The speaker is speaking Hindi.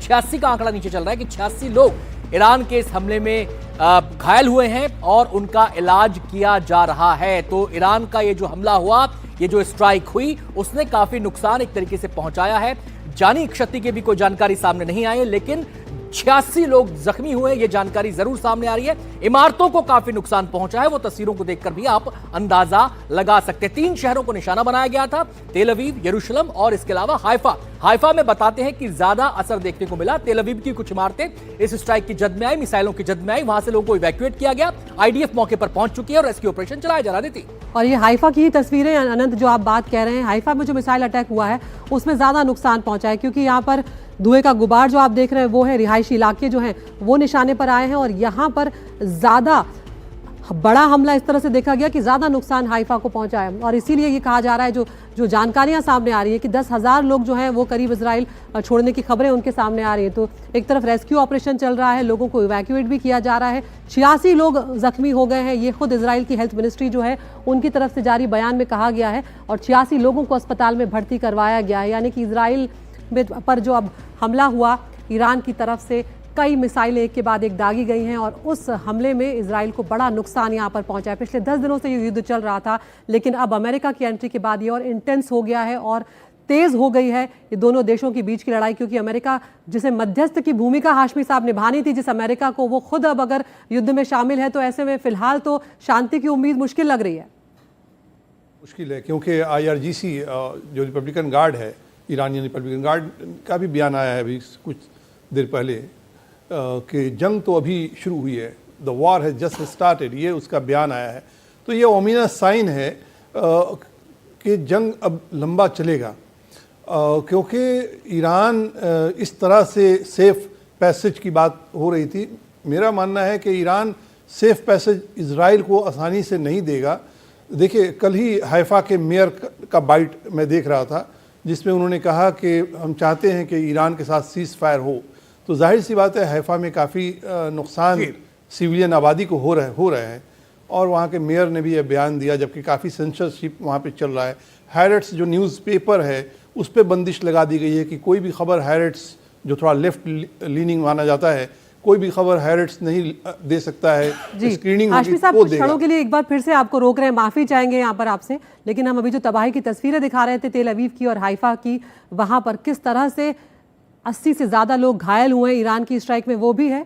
86 का आंकड़ा नीचे चल रहा है कि 86 लोग ईरान के इस हमले में घायल हुए हैं और उनका इलाज किया जा रहा है। तो ईरान का ये जो हमला हुआ, ये जो स्ट्राइक हुई, उसने काफी नुकसान एक तरीके से पहुंचाया है। जानी क्षति की भी कोई जानकारी सामने नहीं आई है, लेकिन 86 लोग जख्मी हुए, ये जानकारी जरूर सामने आ रही है। इमारतों को काफी नुकसान पहुंचा है, वो तस्वीरों को देखकर भी आप अंदाजा लगा सकते हैं। 3 शहरों को निशाना बनाया गया था, तेल अवीव, यरूशलेम और इसके अलावा हाइफा में बताते हैं कि ज्यादा असर देखने को मिला। तेल अवीव की कुछ इमारतें इस स्ट्राइक की जद में आई, मिसाइलों की जद में आई, वहां से लोगों को इवैक्यूएट किया गया। आईडीएफ मौके पर पहुंच चुकी है और रेस्क्यू ऑपरेशन चलाया जा रहा थी। और ये हाइफा की ही तस्वीरें अनंत जो आप बात कह रहे हैं, हाइफा में जो मिसाइल अटैक हुआ है उसमें ज्यादा नुकसान पहुंचा है, क्योंकि यहाँ पर धुएं का गुबार जो आप देख रहे हैं वो है, रिहायशी इलाके जो हैं वो निशाने पर आए हैं और यहाँ पर ज्यादा बड़ा हमला इस तरह से देखा गया कि ज्यादा नुकसान हाइफा को पहुंचा है। और इसीलिए ये कहा जा रहा है, जो जानकारियां सामने आ रही है कि 10,000 लोग जो हैं वो करीब इजराइल छोड़ने की खबरें उनके सामने आ रही हैं। तो एक तरफ रेस्क्यू ऑपरेशन चल रहा है, लोगों को इवैक्यूएट भी किया जा रहा है। 86 लोग जख्मी हो गए हैं, ये खुद इजराइल की हेल्थ मिनिस्ट्री जो है उनकी तरफ से जारी बयान में कहा गया है। और 86 लोगों को अस्पताल में भर्ती करवाया गया है। यानी कि इजराइल पर जो अब हमला हुआ, ईरान की तरफ से कई मिसाइलें एक के बाद एक दागी गई हैं और उस हमले में इजराइल को बड़ा नुकसान यहाँ पर पहुंचा है। पिछले 10 दिनों से ये युद्ध चल रहा था, लेकिन अब अमेरिका की एंट्री के बाद ये और इंटेंस हो गया है और तेज हो गई है ये दोनों देशों के बीच की लड़ाई। क्योंकि अमेरिका, जिसे मध्यस्थ की भूमिका हाशमी साहब निभानी थी, जिस अमेरिका को, वो खुद अब अगर युद्ध में शामिल है, तो ऐसे में फिलहाल तो शांति की उम्मीद मुश्किल लग रही है। मुश्किल है, क्योंकि IRGC जो रिपब्लिकन गार्ड है, ईरानियन रिपब्लिकन गार्ड का भी बयान आया है अभी कुछ देर पहले कि जंग तो अभी शुरू हुई है, the war has just started, ये उसका बयान आया है। तो ये ओमिनस साइन है कि जंग अब लंबा चलेगा, क्योंकि ईरान इस तरह से सेफ पैसेज की बात हो रही थी। मेरा मानना है कि ईरान सेफ पैसेज इजराइल को आसानी से नहीं देगा। देखिए, कल ही हाइफा के मेयर का बाइट मैं देख रहा था, जिसमें उन्होंने कहा कि हम चाहते हैं कि ईरान के साथ सीज़ फायर हो। तो जाहिर सी बात है, हाइफा में काफ़ी नुकसान सिविलियन आबादी को हो रहे हैं और वहाँ के मेयर ने भी यह बयान दिया, जबकि काफ़ी सेंसरशिप वहाँ पे चल रहा है। हैरेट्स जो न्यूज़पेपर है उस पर बंदिश लगा दी गई है कि कोई भी खबर, हैरेट्स जो थोड़ा लेफ्ट लीनिंग माना जाता है, कोई भी खबर हैरेट्स नहीं दे सकता है। स्क्रीनिंग हाशमी साहब, कुछ क्षणों के लिए एक बार फिर से आपको रोक रहे हैं, माफी चाहेंगे यहाँ पर आपसे, लेकिन हम अभी जो तबाही की तस्वीरें दिखा रहे थे तेल अवीव की और हाइफा की, वहां पर किस तरह से 80 से ज्यादा लोग घायल हुए ईरान की स्ट्राइक में, वो भी है।